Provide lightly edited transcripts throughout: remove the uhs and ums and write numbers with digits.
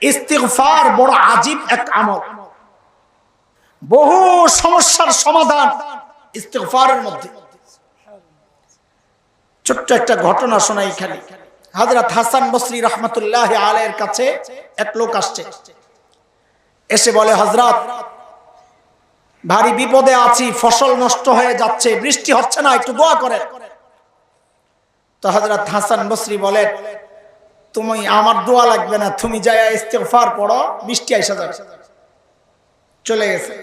ইস্তিগফার বড় আজীব এক আমল, বহু সমস্যার সমাধান ইস্তিগফারের মধ্যে। ছোট্ট একটা ঘটনা শোনাই খালি। হযরত হাসান বসরি রাহমাতুল্লাহ আলাইহির কাছে এক লোক আসছে, এসে বলে, হযরত ভারী বিপদে আছি, ফসল নষ্ট হয়ে যাচ্ছে, বৃষ্টি হচ্ছে না, একটু দোয়া করেন। তো হযরত হাসান বসরি বলে, তুমি আমার দোয়া লাগবে না, তুমি যায়া ইস্তিগফার পড়ো, বৃষ্টি আইসা যাবে। চলে গেছে।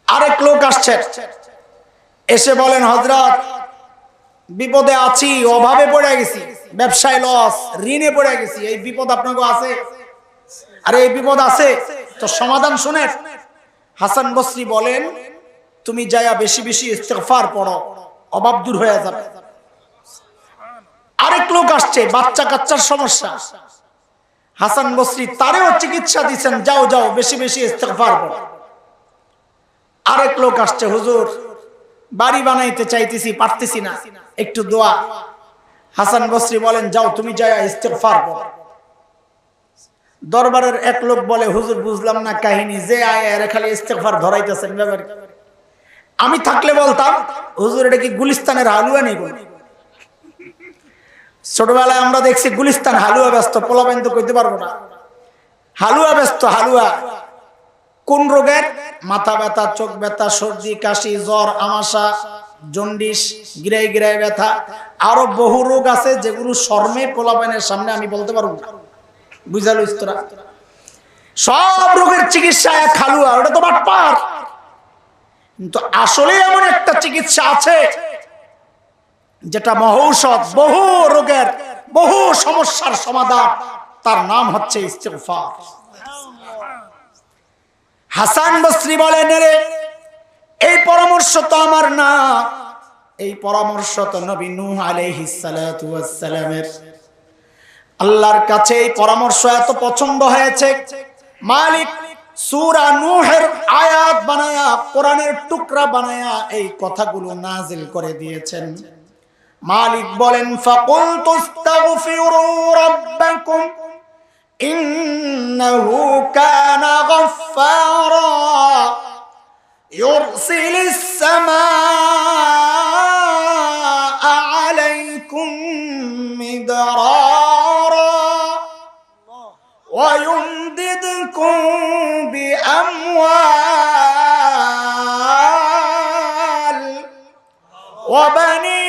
আরেক লোক আসছে, এসে বলেন, হযরত বিপদে আছি, অভাবে পড়ে গেছি, ব্যবসায় লস, ঋণে পড়ে গেছি, এই বিপদ আপনাকে আছে? আরে এই বিপদ আছে তো সমাধান শুনেন। হাসান বসরি বলেন, তুমি যায়া বেশি বেশি ইস্তিগফার পড়ো, অভাব দূর হয়ে যাবে। আরেক লোক আসছে, বাচ্চা কাচ্চার সমস্যা। হাসান বসরি তারেও চিকিৎসা দিচ্ছেন, যাও যাও বেশি বেশি ইস্তিগফার পড়ো। আরেক লোক আসছে, হুজুর বাড়ি বানাইতে চাইতেছি, পারতেছি না, একটু দোয়া। হাসান বসরি বলেন, যাও তুমি যায়া ইস্তিগফার পড়ো। দরবারের এক লোক বলে, হুজুর বুঝলাম না কাহিনী, যে আয় এর খালি ইস্তিগফার ধরাইতেছেন ব্যাপারে। আমি থাকলে বলতাম, হুজুর এটা কি গুলিস্তানের হালুয়া নেই? ছোটবেলায় আমরা দেখছি গুলিস্তান হালুয়া ব্যস্ত, পোলাপাইন তো কইতে পারবো না, হালুয়া ব্যস্ত। হালুয়া কোন রোগের? মাথা ব্যথা, চোখ ব্যথা, সর্দি কাশি, জ্বর, আমাশা, জন্ডিস, গিরাই গিরাই ব্যথা, আরো বহু রোগ আছে যেগুলো শর্মে পোলাপাইনের সামনে আমি বলতে পারবো না। বুঝালো ইস্তরা? সব রোগের চিকিৎসা এক হালুয়া, ওটা তো বাটপার। কিন্তু আসলে এমন একটা চিকিৎসা আছে যেটা মহৌষধ, বহু রোগের, বহু সমস্যার সমাধান, তার নাম হচ্ছে ইস্তিগফার। হাসান বসরি বলেন, রে এই পরামর্শ তো আমার না, এই পরামর্শ তো নবী নূহ আলাইহিস সালাতু ওয়াস সালামের। আল্লাহর কাছে এই পরামর্শ এত পছন্দ হয়েছে, মালিক সূরা নূহের আয়াত বানায়া, কোরআনের টুকরা বানায়া এই কথাগুলো নাজিল করে দিয়েছেন। মালিক বলেন, ফাকুলতু আস্তাগফিরু রাব্বাকুম ইন্নাহু কানা গাফফারা ইউরসিলিস সামাআ আলাইকুম মিদরারা ওয়া ইউমদিদকুম বিআমওয়াল ওয়া বানিন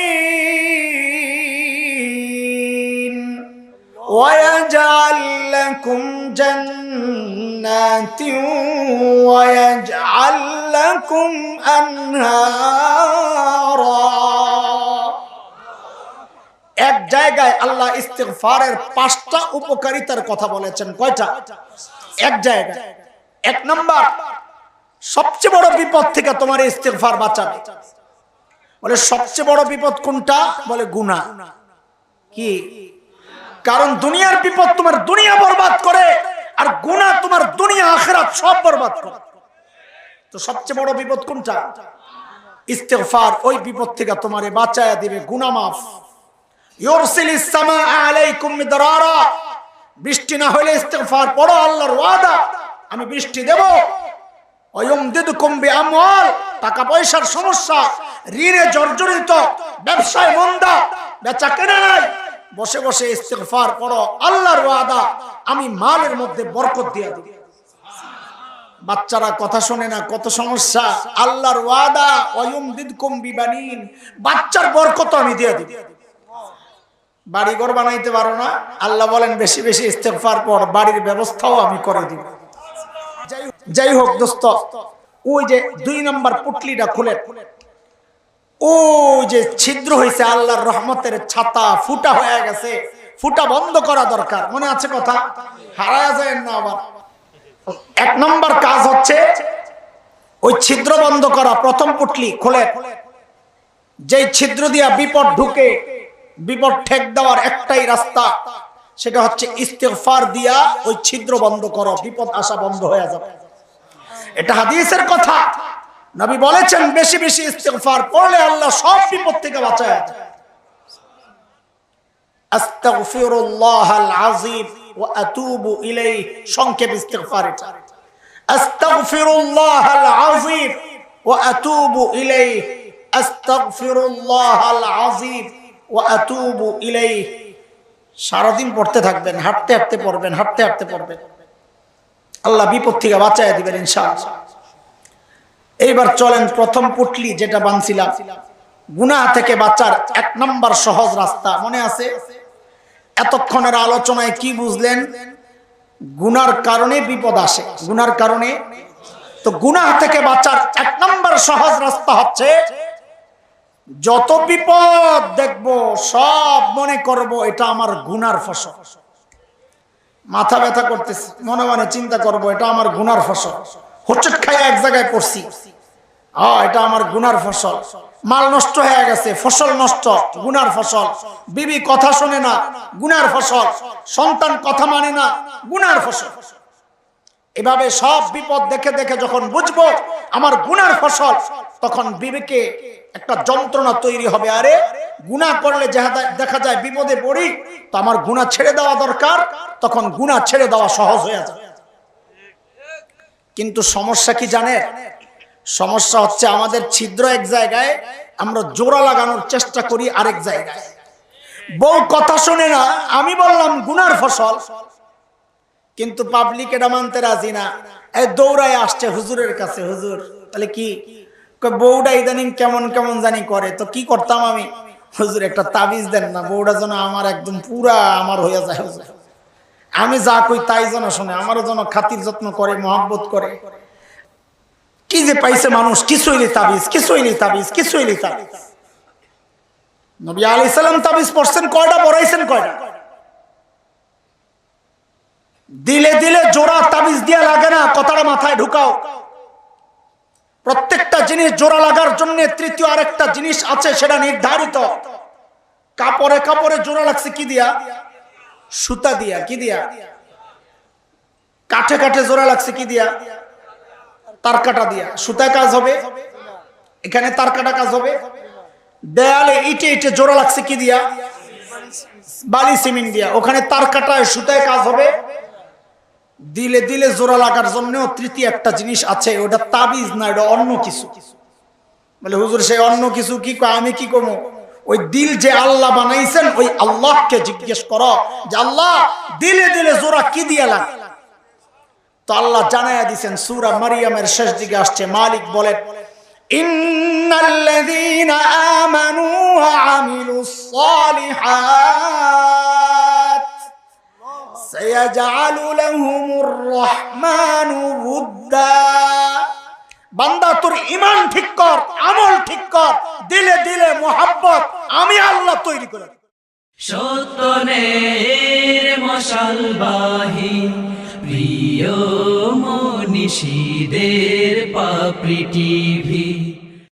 ويجعل لكم جنات ويجعل لكم أنهارا। এক জায়গায় আল্লাহ ইস্তিগফারের 5টা উপকারিতার কথা বলেছেন। কয়টা? এক জায়গায়। এক নাম্বার, সবচেয়ে বড় বিপদ থেকে তোমার ইস্তিগফার বাঁচাবে। বলে সবচেয়ে বড় বিপদ কোনটা? বলে গুনাহ। কি? কারণ দুনিয়ার বিপদ তোমার দুনিয়া বরবাদ করে, আর গুনাহ তোমার দুনিয়া আখিরাত সব বরবাদ করে। তো সবচেয়ে বড় বিপদ কোনটা? ইস্তিগফার ওই বিপদ থেকে তোমারে বাঁচায়া দিবে, গুনাহ মাফ। ইউরসিলিস সামাআ আলাইকুম মিদরারা, বৃষ্টি না হলে ইস্তিগফার পড়ো, আল্লাহর ওয়াদা আমি বৃষ্টি দেব। ওয়া ইউমদিদকুম বিআমওয়াল, টাকা পয়সার সমস্যা, ঋণে জর্জরিত, ব্যবসায় মন্দা, বেচা কেনা নাই, বসে বসে ইস্তিগফার পড়ো, আল্লাহর ওয়াদা আমি মালের মধ্যে বরকত দিয়ে দেব। বাচ্চারা কথা শোনে না, কত সমস্যা। আল্লাহর ওয়াদা ওয়ায়ুমদিদকুম বিবানিন, বাচ্চার বরকত আমি দিয়ে দেব। বাড়ি ঘর বানাইতে পারো না, আল্লাহ বলেন বেশি বেশি ইস্তিগফার পড়, বাড়ির ব্যবস্থাও আমি করে দিব। যাই হোক দোস্ত, ওই যে 2 নম্বর পুটলিটা খুলে, ওই যে ছিদ্র হয়েছে, আল্লাহর রহমতের ছাতা ফুটা হয়ে গেছে, ফুটা বন্ধ করা দরকার। মনে আছে কথা? হারায়া যায় না আবার। 1 নম্বর কাজ হচ্ছে ওই ছিদ্র বন্ধ করা। প্রথম পুটলি খোলে, যেই ছিদ্র দিয়া বিপদ ঢুকে, বিপদ ঠেক দেওয়ার একটাই রাস্তা, সেটা হচ্ছে ইস্তিগফার দিয়া ওই ছিদ্র বন্ধ করো, বিপদ আসা বন্ধ হয়ে যাবে। এটা হাদিসের কথা। নবী বলেছেন বেশি বেশি ইস্তিগফার পড়লে আল্লাহ সব বিপদ থেকে বাঁচায়। আস্তাগফিরুল্লাহাল আযীম ওয়া আতুবু ইলাইহি, সংক্ষেপ ইস্তিগফার এটা। আস্তাগফিরুল্লাহাল আযীম ওয়া আতুবু ইলাইহি, আস্তাগফিরুল্লাহাল আযীম ওয়া আতুবু ইলাইহি। সারাদিন পড়তে থাকবেন, হাঁটতে হাঁটতে পড়বেন, হাঁটতে হাঁটতে পড়বেন, আল্লাহ বিপদ থেকে বাঁচাইয়া দিবেন ইনশাআল্লাহ। এইবার চলেন প্রথম পুটলি যেটা বানছিলাম, গুনাহ থেকে বাঁচার 1 নম্বর সহজ রাস্তা মনে আছে? এতক্ষণের আলোচনায় কি বুঝলেন? গুনার কারণে বিপদ আসে, গুনার কারণে। তো গুনাহ থেকে বাঁচার 1 নম্বর সহজ রাস্তা হচ্ছে, যত বিপদ দেখব সব মনে করব এটা আমার গুনার ফসল। মাথা ব্যথা করতেছে, মনে মনে চিন্তা করব এটা আমার গুনার ফসল। হোঁচট খাইয়া এক জায়গায় পড়ছি, এটা আমার গুনার ফসল। মাল নষ্ট হয়ে গেছে, ফসল নষ্ট, গুনার ফসল। বিবি কথা শোনে না, গুনার ফসল। সন্তান কথা মানে না, গুনার ফসল। এভাবে সব বিপদ দেখে দেখে যখন বুঝবো আমার গুনার ফসল, তখন বিবেকে একটা যন্ত্রণা তৈরি হবে, আরে গুনাহ করলে দেখা যায় বিপদে পড়ি, তো আমার গুনাহ ছেড়ে দেওয়া দরকার। তখন গুনাহ ছেড়ে দেওয়া সহজ হয়ে যায়। কিন্তু সমস্যা কি জানে? সমস্যা হচ্ছে আমাদের ছিদ্র এক জায়গায়, আমরা জোড়া লাগানোর চেষ্টা করি আরেক জায়গায়। বউ কথা শুনে না, আমি বললাম গুনার ফসল, কিন্তু পাবলিক এটা মানতে রাজি না। এই দৌড়ায় আসছে হুজুরের কাছে, হুজুর তাহলে কি? বউটা ইদানিং কেমন কেমন জানি করে, তো কি করতাম আমি? হুজুর একটা তাবিজ দেন না, বউটা যেন আমার একদম পুরা আমার হয়ে যায়। হুজুর আমি যা কই তাই যেন শোনে, আমারও যেন খাতির যত্ন করে, মহব্বত করে। কি যে পাইছে মানুষ, কিছুই নেই তাবিজ, কিছুই নেই তাবিজ, কিছুই নেই তাবিজ। নবী আলাইহিস সালাম তাবিজ পড়ছেন কয়টা, পড়াইছেন কয়টা? দিলে দিলে জোড়া তাবিজ দিয়া লাগে না, কথাটা মাথায় ঢুকাও। প্রত্যেকটা জিনিস জোড়া লাগার জন্য তৃতীয় আরেকটা জিনিস আছে, সেটা নির্ধারিত। কাপড়ে কাপড়ে জোড়া লাগছে কি দিয়া? সুতা দিয়া। কি দিয়া? কাঠে কাঠে জোড়া লাগছে কি দিয়া? তার কাটা দিয়া। সুতায় কাজ হবে, এখানে তার কাটা কাজ হবে। দেয়ালে ইটে ইটে জোড়া লাগছে কি দিয়া? বালি সিমেন্ট দিয়া। ওখানে তার কাটায় সুতায় কাজ হবে। দিলে দিলে জোড়া লাগার জন্য তৃতীয় একটা জিনিস আছে, ওটা তাবিজ না, এটা অন্য কিছু। বলে হুজুর সেই অন্য কিছু কি? আমি কি করবো? ওই দিল যে আল্লাহ বানাইছেন, ওই আল্লাহকে জিজ্ঞেস করো যে আল্লাহ দিলে দিলে জোড়া কি দিয়া লাগে। তো আল্লাহ জানায়া দিয়েছেন, সূরা মারিয়ামের শেষ দিকে আসছে, মালিক বলেন, ইন্নাল্লাযীনা আমানু ওয়া আমিলুস সালিহাত সায়াজআলু লাহুমুর রহমানু উদ্দা। বান্দা তোর ঈমান ঠিক কর, আমল ঠিক কর, দিলে দিলে মোহাব্বত আমি আল্লাহ তৈরি করে। সত্যনের মশালবাহী প্রিয় মনীষীদের পাপড়ি টিভি।